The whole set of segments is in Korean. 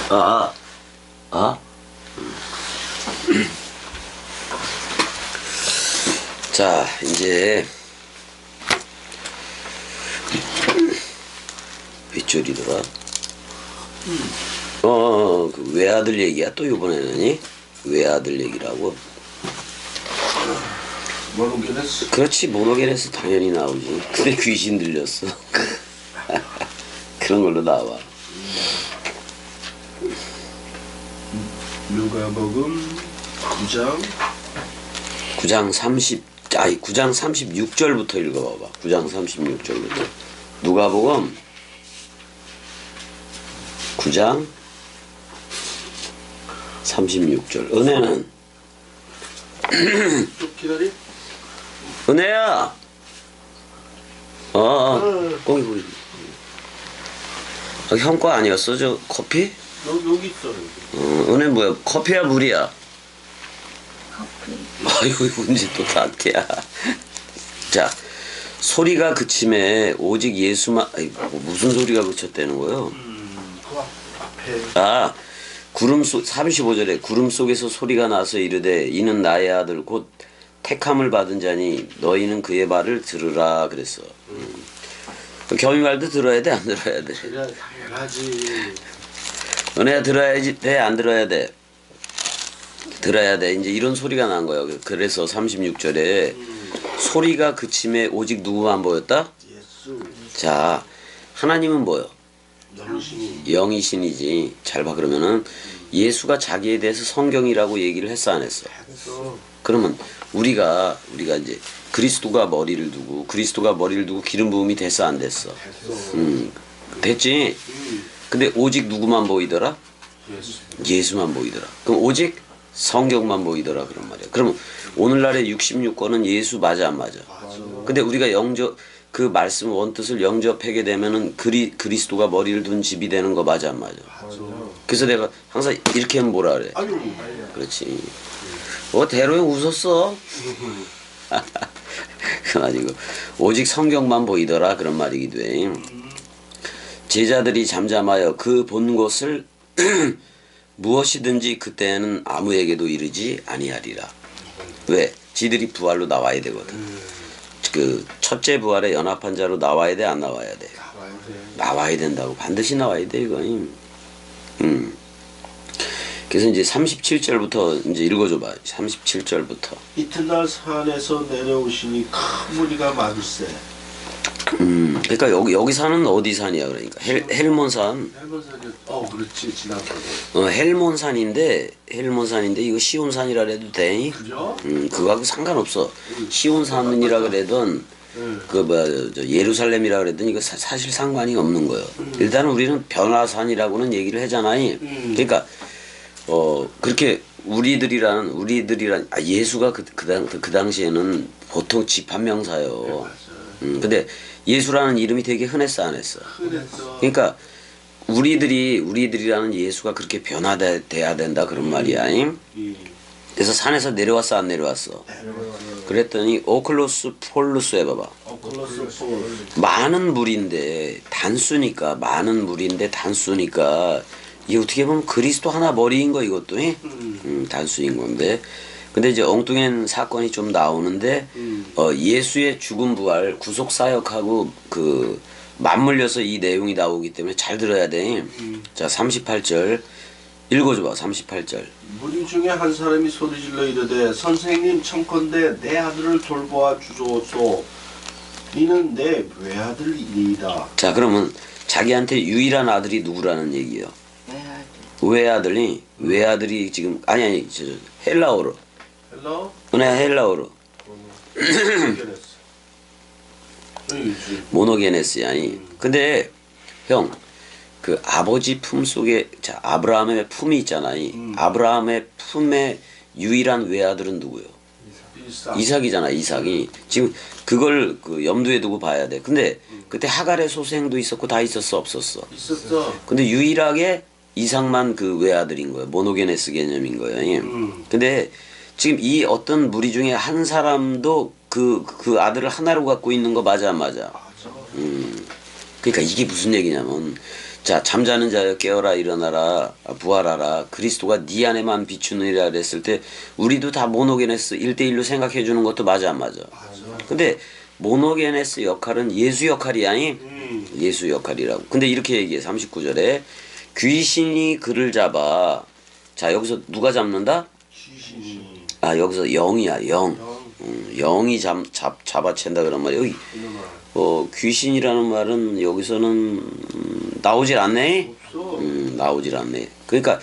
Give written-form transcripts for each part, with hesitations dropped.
아, 아? 자, 이제 윗줄이더라. 그 외아들 얘기야 또 이번에는. 외아들 얘기라고. 모노게네스. 그렇지, 모노게네스 당연히 나오지. 근데 귀신 들렸어. 그런 걸로 나와. 누가복음 9장 9장 36절부터 읽어봐봐. 9장 36절부터. 누가복음 9장 36절. 은혜는 좀 기다려. 은혜야. 거기. 형 거 아니었어? 저 커피? 여기 있어. 여기. 은혜 뭐야? 커피야 물이야? 커피. 아이고 이제 또 나한테야. 자, 소리가 그침에 오직 예수만. 무슨 소리가 그쳤다는 거요? 그 앞에. 구름 속 35절에 구름 속에서 소리가 나서 이르되 이는 나의 아들 곧 택함을 받은 자니 너희는 그의 말을 들으라 그랬어. 겸이 말도 들어야 돼, 안 들어야 돼? 그래, 당연하지. 은혜야 들어야지 돼, 안 들어야 돼? 들어야 돼. 이제 이런 소리가 난 거예요. 그래서 36절에 소리가 그침에 오직 누구만 보였다? 예수. 자, 하나님은 뭐요? 영신이. 영이신이지. 잘 봐. 그러면은 예수가 자기에 대해서 성경이라고 얘기를 했어, 안 했어? 했어. 그러면 우리가 이제 그리스도가 머리를 두고 기름 부음이 됐어, 안 됐어? 했어. 됐지. 근데 오직 누구만 보이더라? 예수. 예수만 보이더라. 그럼 오직 성경만 보이더라 그런 말이야. 그러면 오늘날의 66권은 예수 맞아, 안 맞아? 맞아. 근데 우리가 그 말씀 원뜻을 영접하게 되면은 그리스도가 머리를 둔 집이 되는 거 맞아, 안 맞아? 맞아. 그래서 내가 항상 이렇게 하면 뭐라 그래? 아유. 그렇지. 대로에 웃었어. 그건 아니고 오직 성경만 보이더라 그런 말이기도 해. 제자들이 잠잠하여 그 본 것을 무엇이든지 그때는 아무에게도 이르지 아니하리라. 왜? 지들이 부활로 나와야 되거든. 그 첫째 부활에 연합한 자로 나와야 돼, 안 나와야 돼? 나와야 돼. 나와야 된다고. 반드시 나와야 돼, 이거. 그래서 이제 37절부터 이제 읽어줘봐. 37절부터. 이튿날 산에서 내려오시니 큰 무리가 많으세. 그러니까 여기 산은 어디 산이야? 그러니까 헬몬산. 헬몬산이. 그렇지. 지난번에. 헬몬산인데 이거 시온산이라 그래도 돼? 그죠? 그거하고 상관없어. 시온산이라 그래든 예루살렘이라 그래든 이거 사실 상관이 없는 거예요. 일단 우리는 변화산이라고는 얘기를 하잖아요. 그러니까 그렇게 우리들이란 예수가 그 당시에는 보통 집합명사요. 근데 예수라는 이름이 되게 흔했어, 안 했어? 흔했어. 그러니까 우리들이라는 예수가 그렇게 변화돼야 된다 그런 말이야. 그래서 산에서 내려왔어, 안 내려왔어? 그랬더니 오클로스 폴루스 해봐봐. 오클로스 폴. 많은 물인데 단수니까 이게 어떻게 보면 그리스도 하나 머리인 거 이것도. 단수인 건데. 근데 이제 엉뚱한 사건이 좀 나오는데 예수의 죽음 부활 구속 사역하고 그 맞물려서 이 내용이 나오기 때문에 잘 들어야 돼. 자, 38절 읽어줘봐. 38절. 무리 중에 한 사람이 소리질러 이르되 선생님 청컨대 내 아들을 돌보아 주소서. 이는 내 외아들이니이다. 자, 그러면 자기한테 유일한 아들이 누구라는 얘기예요? 외아들이 지금 아니 헬라어로. 헬로. 헬라어로. 모노게네스야. 근데 형, 그 아버지 품 속에 아브라함의 품이 있잖아요. 아브라함의 품의 유일한 외아들은 누구요? 이삭이잖아. 이삭이 지금 그걸 염두에 두고 봐야 돼. 근데 그때 하갈의 소생도 있었고 다 있었어, 없었어? 있었어. 근데 유일하게 이삭만 그 외아들인 거예요. 모노게네스 개념인 거예요. 근데 지금 이 어떤 무리 중에 한 사람도 그 아들을 하나로 갖고 있는 거 맞아, 안 맞아? 맞아. 그러니까 이게 무슨 얘기냐면 자 잠자는 자여 깨어라 일어나라 부활하라 그리스도가 네 안에만 비추느니라 그랬을 때 우리도 다 모노게네스 1대1로 생각해 주는 것도 맞아 안 맞아. 근데 모노게네스 역할은 예수 역할이 아니 예수 역할이라고. 근데 이렇게 얘기해 39절에 귀신이 그를 잡아. 자 여기서 누가 잡는다? 귀신이. 아 여기서 영이야 영. 영이 잡아챈다 그런 말이야. 여기 귀신이라는 말은 여기서는 나오질 않네. 없어. 나오질 않네. 그러니까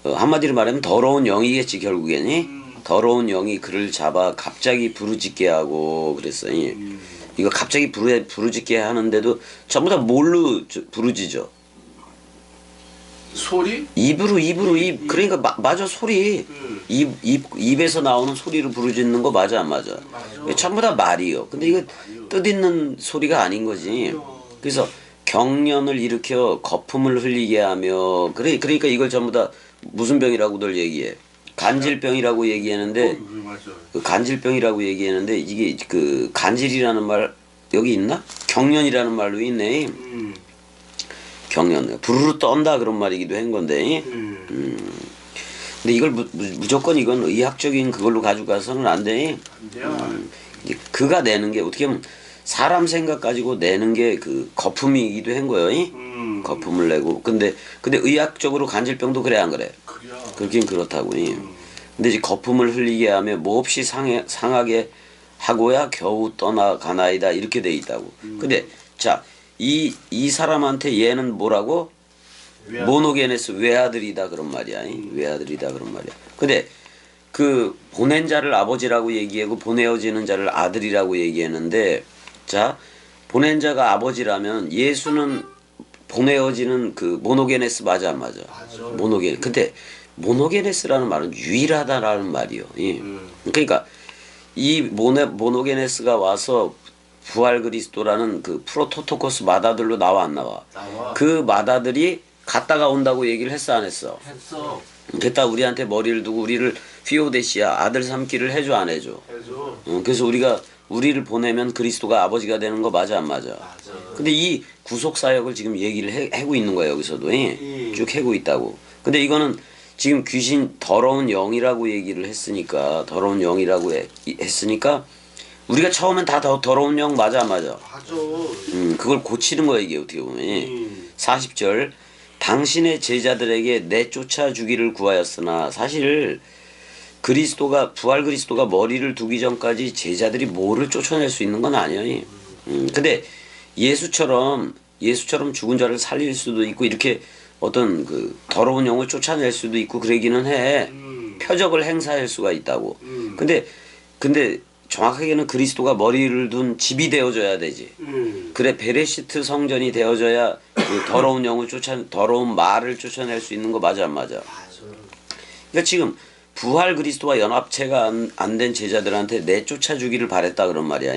한마디로 말하면 더러운 영이겠지 결국에니. 더러운 영이 그를 잡아 갑자기 부르짖게 하고 그랬어. 이거 갑자기 부르짖게 하는데도 전부 다 뭘로 부르짖어? 소리? 입으로 그러니까 맞아 소리. 입에서 나오는 소리로 부르짖는 거 맞아 안 맞아? 전부 다 말이요. 근데 이거 뜻있는 소리가 아닌 거지. 그래서 경련을 일으켜 거품을 흘리게 하며 그러니까 이걸 전부 다 무슨 병이라고들 얘기해? 간질병이라고 얘기하는데 맞아. 그 간질병이라고 얘기하는데 이게 그 간질이라는 말 여기 있나? 경련이라는 말로 있네. 경련 부르르 떤다 그런 말이기도 한 건데. 근데 이걸 무조건 이건 의학적인 그걸로 가져가서는 안 돼. 그가 내는 게 어떻게 보면 사람 생각 가지고 내는 게 그 거품이기도 한 거예요. 거품을 내고 근데 의학적으로 간질병도 그래 안 그래? 그렇긴 그렇다고. 근데 이제 거품을 흘리게 하며 몹시 상하게 하고야 겨우 떠나가나이다 이렇게 돼 있다고. 근데 자 이 사람한테 얘는 뭐라고? 모노게네스 외아들이다 그런 말이야. 외아들이다 그런 말이야. 근데 그 보낸 자를 아버지라고 얘기하고 보내어지는 자를 아들이라고 얘기했는데 자 보낸 자가 아버지라면 예수는 보내어지는 그 모노게네스 맞아 안 맞아? 모노게네스. 근데 모노게네스라는 말은 유일하다라는 말이요. 그러니까 이 모노게네스가 와서 부활 그리스도라는 그 프로토토코스 마다들로 나와 안 나와? 그 마다들이 갔다가 온다고 얘기를 했어 안 했어? 했어. 그랬다 우리한테 머리를 두고 우리를 피오데시아 아들 삼기를 해줘 안 해줘? 해줘. 그래서 우리를 보내면 그리스도가 아버지가 되는 거 맞아 안 맞아? 근데 이 구속 사역을 지금 얘기를 하고 있는 거야 여기서도. 쭉 하고 있다고. 근데 이거는 지금 귀신 더러운 영이라고 얘기를 했으니까 더러운 영이라고 했으니까 우리가 처음엔 다 더러운 영 맞아 안 맞아? 맞아. 그걸 고치는 거야 이게 어떻게 보면. 40절 당신의 제자들에게 내쫓아 주기를 구하였으나 사실 그리스도가 부활 그리스도가 머리를 두기 전까지 제자들이 뭐를 쫓아낼 수 있는 건 아니에요. 근데 예수처럼 죽은 자를 살릴 수도 있고 이렇게 어떤 그 더러운 영을 쫓아낼 수도 있고 그러기는 해. 표적을 행사할 수가 있다고. 근데 정확하게는 그리스도가 머리를 둔 집이 되어줘야 되지. 그래 베레시트 성전이 되어줘야 그 더러운 영을 더러운 말을 쫓아낼 수 있는 거 맞아 안 맞아? 그러니까 지금 부활 그리스도와 연합체가 안 된 제자들한테 내쫓아 주기를 바랬다 그런 말이야.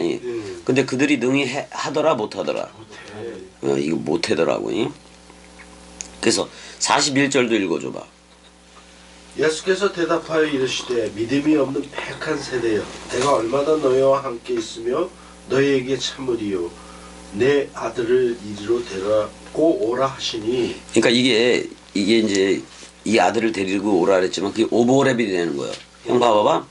근데 그들이 능히 하더라 못하더라? 이거 못하더라고. 그래서 41절도 읽어줘봐. 예수께서 대답하여 이르시되 믿음이 없는 패역한 세대여 내가 얼마나 너희와 함께 있으며 너희에게 참으리요 내 아들을 이리로 데리고 오라 하시니. 그러니까 이게 이제 이 아들을 데리고 오라 그랬지만 그게 오버랩이 되는 거야. 형 봐봐봐.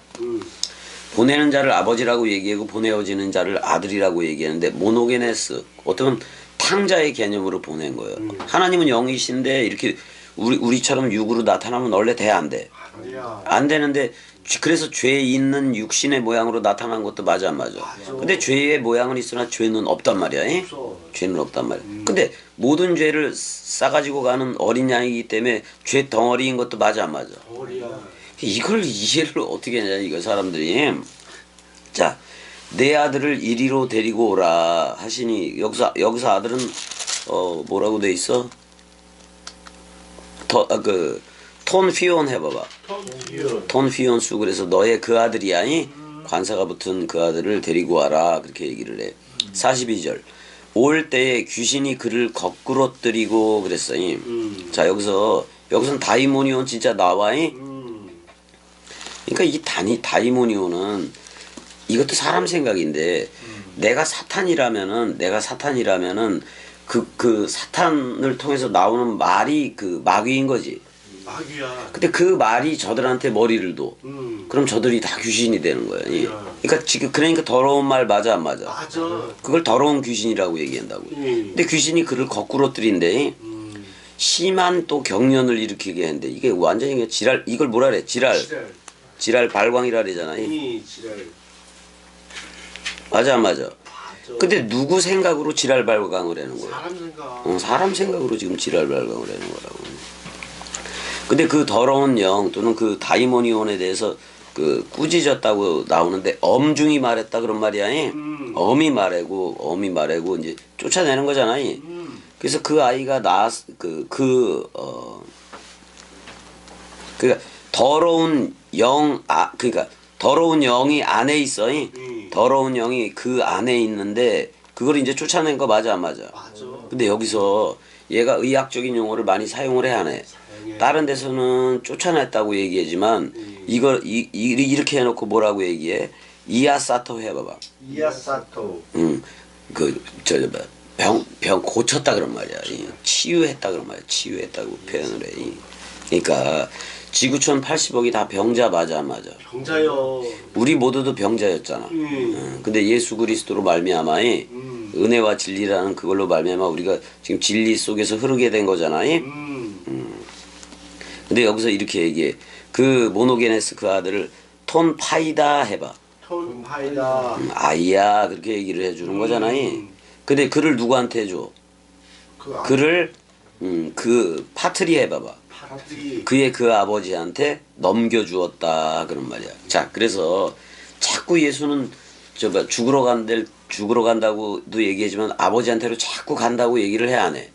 보내는 자를 아버지라고 얘기하고 보내어지는 자를 아들이라고 얘기하는데 모노게네스 어떤 탕자의 개념으로 보낸 거예요. 하나님은 영이신데 이렇게 우리처럼 육으로 나타나면 원래 돼 안 돼? 안 되는데 그래서 죄 있는 육신의 모양으로 나타난 것도 맞아 안 맞아? 근데 죄의 모양은 있으나 죄는 없단 말이야. 죄는 없단 말이야. 근데 모든 죄를 싸가지고 가는 어린 양이기 때문에 죄 덩어리인 것도 맞아 안 맞아? 이걸 이해를 어떻게 하냐 이거 사람들이. 자, 내 아들을 이리로 데리고 오라 하시니 여기서 아들은 뭐라고 돼 있어? 톤피온 해봐봐. 톤피온수. 그래서 너의 그 아들이야. 관사가 붙은 그 아들을 데리고 와라 그렇게 얘기를 해. 42절 올 때에 귀신이 그를 거꾸로 뜨리고 그랬어. 자 여기서는 다이모니온 진짜 나와. 그러니까 이 다이모니온은 이것도 사람 생각인데 내가 사탄이라면은 그 사탄을 통해서 나오는 말이 그 마귀인 거지. 마귀야. 근데 그 말이 저들한테 머리를 둬. 음. 그럼 저들이 다 귀신이 되는 거야. 그러니까 지금 그러니까 더러운 말 맞아 안 맞아? 맞아. 그걸 더러운 귀신이라고 얘기한다고. 근데 귀신이 그를 거꾸로 들인데 심한 또 경련을 일으키게 하는데 이게 완전히 그냥 지랄 이걸 뭐라 그래? 지랄 발광이라 그러잖아. 지랄. 맞아 안 맞아? 맞아. 근데 누구 생각으로 지랄 발광을 하는 거야? 사람 생각. 사람 생각으로 지금 지랄 발광을 하는 거라고. 근데 그 더러운 영 또는 그 다이모니온에 대해서 그 꾸짖었다고 나오는데 엄중히 말했다 그런 말이야. 엄히 말하고 이제 쫓아내는 거잖아. 그래서 그 아이가 그러니까 더러운 그러니까 더러운 영이 안에 있어. 더러운 영이 그 안에 있는데 그걸 이제 쫓아낸 거 맞아 안 맞아? 맞아. 근데 여기서 얘가 의학적인 용어를 많이 사용을 해야 하네. 다른 데서는 쫓아냈다고 얘기하지만 이걸 이렇게 해놓고 뭐라고 얘기해? 이아사토 해봐봐. 이아사토. 병 고쳤다 그런 말이야. 치유했다 그런 말이야. 치유했다고 표현을 해. 그러니까 지구촌 80억이 다 병자 맞아 안 맞아? 병자요. 우리 모두도 병자였잖아. 근데 예수 그리스도로 말미암아 은혜와 진리라는 그걸로 말미암아 우리가 지금 진리 속에서 흐르게 된 거잖아. 근데 여기서 이렇게 얘기해. 그 모노게네스 그 아들을 톤 파이다 해봐. 톤 파이다. 아이야 그렇게 얘기를 해주는 거잖아. 근데 그를 누구한테 줘? 그를 그 파트리 해봐봐. 파트리. 그의 그 아버지한테 넘겨주었다 그런 말이야. 자 그래서 자꾸 예수는 죽으러 간다고도 얘기하지만 아버지한테로 자꾸 간다고 얘기를 해 안 해?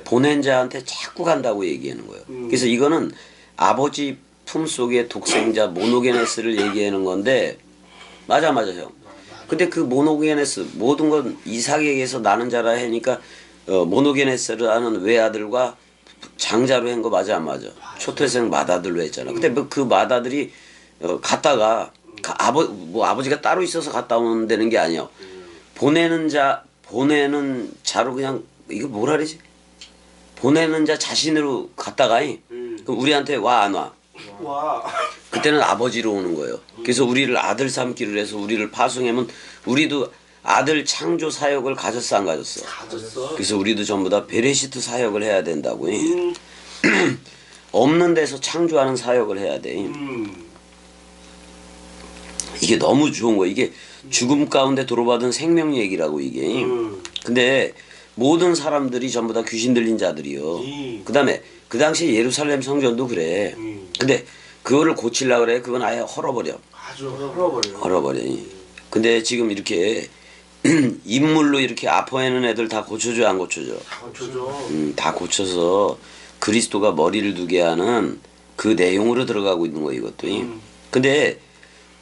보낸 자한테 자꾸 간다고 얘기하는 거예요. 그래서 이거는 아버지 품속의 독생자 모노게네스를 얘기하는 건데 맞아 형. 근데 그 모노게네스 모든 건 이삭에게서 나는 자라 하니까 모노게네스라는 외아들과 장자로 한 거 맞아 안 맞아? 초태생 맏아들로 했잖아. 근데 그 맏아들이 갔다가 아버지가 따로 있어서 갔다 오는 되는 게 아니야. 보내는 자로 그냥 이거 뭐라 그러지? 보내는 자 자신으로 갔다가 그럼 우리한테 와 안 와? 와. 그때는 아버지로 오는 거예요. 그래서 우리를 아들 삼기를 해서 우리를 파송하면 우리도 아들 창조 사역을 가졌어 안 가졌어? 가졌어. 그래서 우리도 전부 다 베레시트 사역을 해야 된다고. 없는 데서 창조하는 사역을 해야 돼. 이게 너무 좋은 거야. 이게 죽음 가운데 도로받은 생명 얘기라고 이게. 근데 모든 사람들이 전부 다 귀신 들린 자들이요. 그 다음에 그 당시 예루살렘 성전도 그래. 근데 그거를 고치려고 그래. 그건 아예 헐어버려. 아주 헐어버려. 헐어버려. 근데 지금 이렇게 인물로 이렇게 아파하는 애들 다 고쳐줘 안 고쳐줘? 다 고쳐줘. 다 고쳐서 그리스도가 머리를 두게 하는 그 내용으로 들어가고 있는 거 이것도. 근데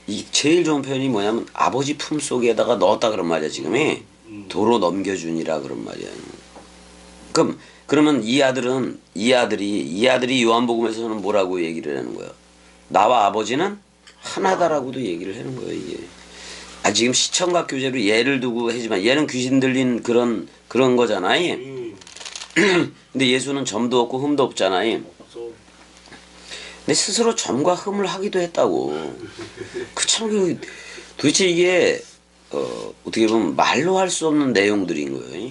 이 제일 좋은 표현이 뭐냐면 아버지 품 속에다가 넣었다 그런 말이야 지금이. 도로 넘겨주니라 그런 말이야. 그러면 이 아들이 요한복음에서는 뭐라고 얘기를 하는 거야? 나와 아버지는 하나다라고도 얘기를 하는 거예요 이게. 지금 시청각 교재로 얘를 두고 하지만 얘는 귀신 들린 그런 거잖아. 근데 예수는 점도 없고 흠도 없잖아. 근데 스스로 점과 흠을 하기도 했다고. 참 도대체 이게 어떻게 보면 말로 할 수 없는 내용들인 거예요.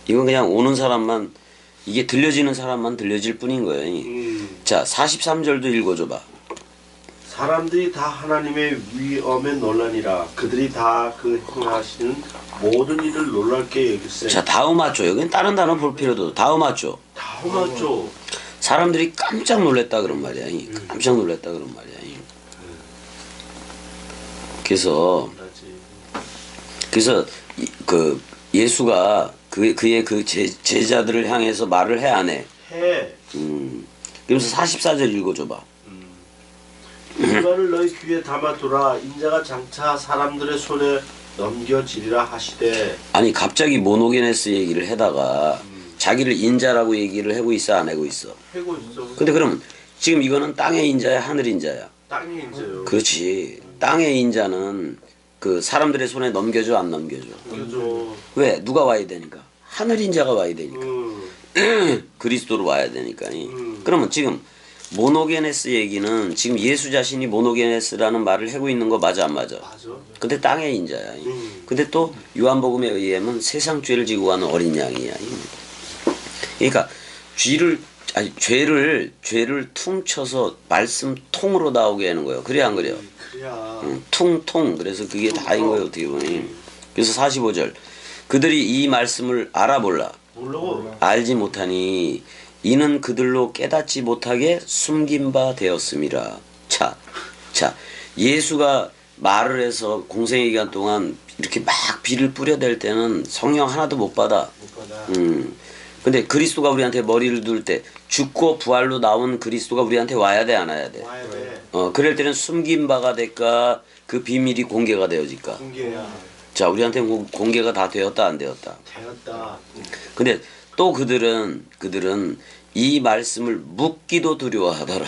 이건 그냥 오는 사람만 이게 들려지는 사람만 들려질 뿐인 거예요. 자 43절도 읽어줘봐. 사람들이 다 하나님의 위엄에 놀라니라. 그들이 다 그 행하시는 모든 일을 놀랍게 여길세. 자 다음하죠. 여기는 다른 단어 볼 필요도 없어. 다음하죠. 다음하죠. 사람들이 깜짝 놀랐다 그런 말이야. 깜짝 놀랐다 그런 말이야. 그래서 그 예수가 그의 그 제자들을 향해서 말을 해 안 해? 해. 그래서 44절 읽어줘봐. 이 말을 너희 귀에 담아두라. 인자가 장차 사람들의 손에 넘겨지리라 하시되. 아니 갑자기 모노게네스 얘기를 해다가 자기를 인자라고 얘기를 하고 있어 안 하고 있어? 하고 있어. 근데 그럼 지금 이거는 땅의 인자야 하늘 인자야? 땅의 인자요. 그렇지. 땅의 인자는 그 사람들의 손에 넘겨줘 안 넘겨줘? 넘겨줘. 왜? 누가 와야 되니까? 하늘 인자가 와야 되니까. 그리스도로 와야 되니까. 그러면 지금 모노게네스 얘기는 지금 예수 자신이 모노게네스라는 말을 하고 있는 거 맞아 안 맞아? 맞아. 근데 땅의 인자야. 근데 또 요한복음에 의하면 세상 죄를 지고 가는 어린 양이야. 그러니까 죄를 퉁쳐서 말씀 통으로 나오게 하는 거예요. 그래 안 그래요? 그래야. 퉁통. 그래서 그게 다인 거예요 어떻게 보니. 그래서 45절 그들이 이 말씀을 알아볼라. 몰라. 알지 못하니 이는 그들로 깨닫지 못하게 숨긴 바 되었음이라. 자, 예수가 말을 해서 공생의 기간 동안 이렇게 막 비를 뿌려댈 때는 성령 하나도 못 받아. 못 받아. 근데 그리스도가 우리한테 머리를 둘 때 죽고 부활로 나온 그리스도가 우리한테 와야 돼 안 와야 돼? 와야 돼. 그럴 때는 숨긴 바가 될까 그 비밀이 공개가 되어질까? 공개야. 자, 우리한테 공개가 다 되었다 안 되었다? 되었다. 근데 또 그들은 이 말씀을 묻기도 두려워하더라.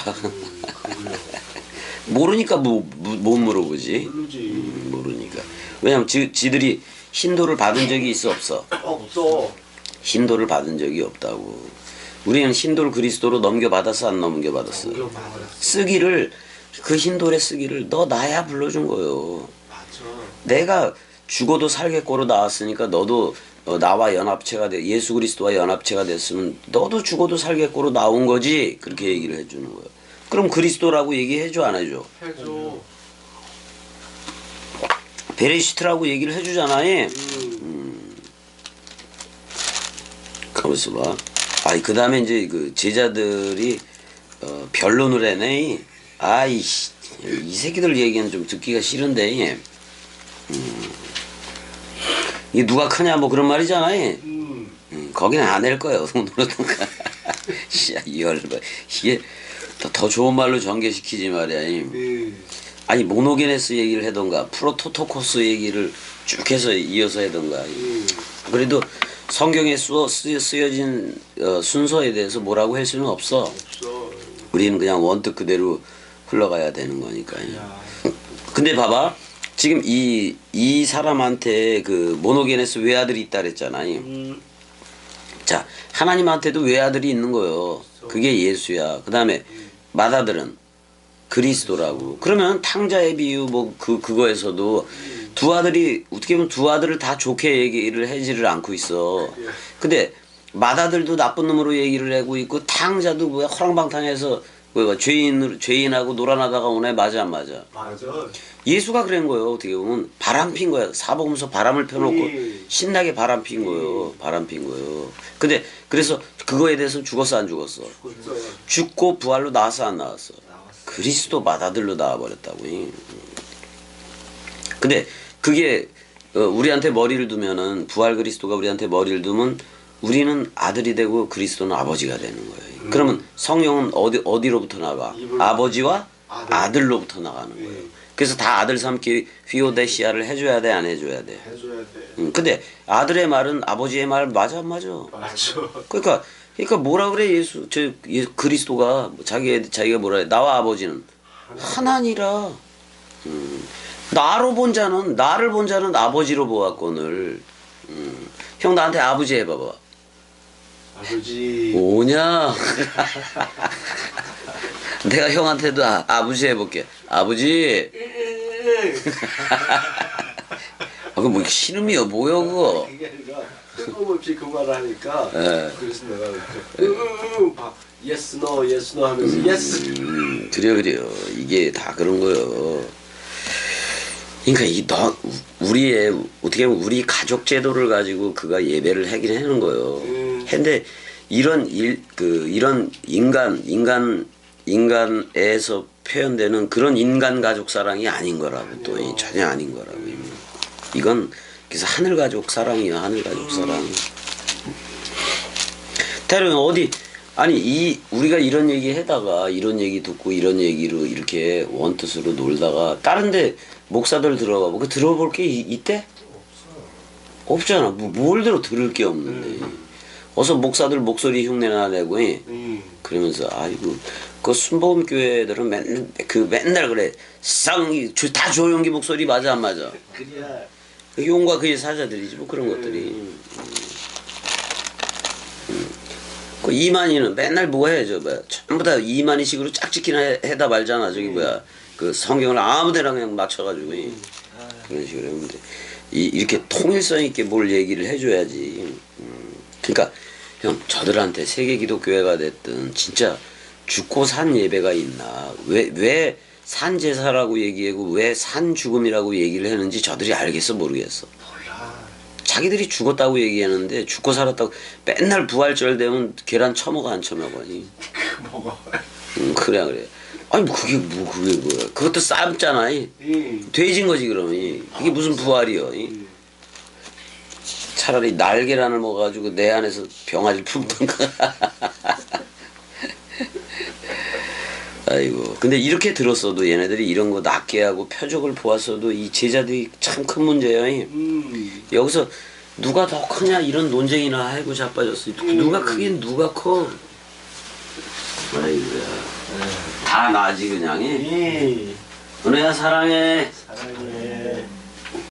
모르니까 못 물어보지. 모르지. 모르니까. 왜냐면 지들이 hin도를 받은 적이 있어 없어? 없어. 힌도를 받은 적이 없다고. 우리는 힌도를 그리스도로 넘겨받았어 안 넘겨받았어? 쓰기를 그 힌도의 쓰기를 너 나야 불러준 거요. 맞아. 내가 죽어도 살겠고로 나왔으니까 너도 나와 연합체가 돼 예수 그리스도와 연합체가 됐으면 너도 죽어도 살겠고로 나온 거지. 그렇게 얘기를 해주는 거예요. 그럼 그리스도라고 얘기해줘 안 해줘? 해줘. 베레시트라고 얘기를 해주잖아요. 가만있어 봐. 아이 그 다음에 이제 그 제자들이 변론을 해네. 아이씨 이 새끼들 얘기는 좀 듣기가 싫은데. 이게 누가 크냐 뭐 그런 말이잖아요. 거기는 안 할 거예요. 오늘은가. 이게 더 좋은 말로 전개시키지 말이야. 아니 모노게네스 얘기를 하던가 프로토토코스 얘기를 쭉 해서 이어서 하던가. 그래도 성경에 쓰여진 순서에 대해서 뭐라고 할 수는 없어. 없어. 우리는 그냥 원뜻 그대로 흘러가야 되는 거니까. 근데 봐봐. 지금 이 사람한테 그 모노게네스 외아들이 있다 그랬잖아요. 자, 하나님한테도 외아들이 있는 거예요. 그게 예수야. 그 다음에 맏아들은 그리스도라고. 그러면 탕자의 비유 뭐 그거에서도 두 아들이 어떻게 보면 두 아들을 다 좋게 얘기를 하지를 않고 있어. 근데 맏아들도 나쁜 놈으로 얘기를 하고 있고 탕자도 뭐야 허랑방탕해서 뭐 죄인하고 놀아나다가 오네. 맞아 안 맞아? 맞아. 예수가 그런 거예요. 어떻게 보면 바람 핀 거야. 사복음서 바람을 펴놓고 신나게 바람 핀 거예요. 바람 핀 거예요. 근데 그래서 그거에 대해서 죽었어 안 죽었어? 죽고 부활로 나왔어 안 나왔어? 그리스도 맏아들로 나와버렸다고. 근데 그게 우리한테 머리를 두면은 부활 그리스도가 우리한테 머리를 두면 우리는 아들이 되고 그리스도는 아버지가 되는 거예요. 그러면 성령은 어디로부터 나가? 아버지와 아들로부터 나가는 거예요. 그래서 다 아들 삼기 휘오데시아를 해줘야 돼 안 해줘야 돼? 해줘야 돼. 근데 아들의 말은 아버지의 말 맞아 안 맞아? 맞아. 그러니까 뭐라 그래 그리스도가 자기가 뭐라 해? 나와 아버지는 하나니라. 나를 본 자는 아버지로 보았거늘. 형 나한테 아버지 해봐봐. 아버지. 뭐냐? 내가 형한테도 아버지 해볼게. 아버지. 그거 뭐 신음이야 뭐야 그거? 그게 아니라 뜬금없이 그 말을 하니까 예. 그래서 내가 막 yes no yes no 하면서 yes. 그래요. 이게 다 그런 거요. 그러니까 우리의 어떻게 보면 우리 가족 제도를 가지고 그가 예배를 하긴 하는 거요. 근데 이런 이런 인간에서 표현되는 그런 인간 가족 사랑이 아닌 거라고. 또 전혀 아닌 거라고. 이건 그래서 하늘 가족 사랑이야. 하늘 가족 사랑. 대로 어디 아니 우리가 이런 얘기 하다가 이런 얘기 듣고 이런 얘기로 이렇게 원뜻으로 놀다가 다른데 목사들 들어가고 그 들어볼 게 있대? 없잖아. 뭘 들을 게 없는데. 어서 목사들 목소리 흉내나 내고 그러면서 아이고 그 순복음 교회들은 맨날 그래. 다 조용기 목소리 맞아 안 맞아? 그래야 용과 그의 사자들이지 뭐 그런 것들이. 그 이만희는 맨날 뭐 해, 저 뭐야. 전부 다 이만희식으로 짝짓기나 해다 말잖아. 저기 뭐야. 그 성경을 아무데나 그냥 맞춰가지고 그런 식으로 했는데 이렇게 통일성 있게 뭘 얘기를 해줘야지. 그러니까 형 저들한테 세계 기독교회가 됐든 진짜 죽고 산 예배가 있나? 왜 산제사라고 얘기하고 왜 산죽음이라고 얘기를 했는지 저들이 알겠어 모르겠어. 몰라. 자기들이 죽었다고 얘기하는데 죽고 살았다고 맨날 부활절 되면 계란 처먹어 안 처먹어? 먹어. 그래. 아니 그게 뭐야? 그것도 삶잖아. 돼진 거지 그러면. 이게 무슨 부활이여? 차라리 날계란을 먹어가지고 내 안에서 병아리를 품던가. 아이고. 근데 이렇게 들었어도 얘네들이 이런 거 낫게 하고 표적을 보았어도 이 제자들이 참 큰 문제예요. 여기서 누가 더 크냐 이런 논쟁이나 하고 자빠졌어. 누가 크긴 누가 커. 아이고야. 다 나지 그냥. 은혜야 사랑해. 사랑해.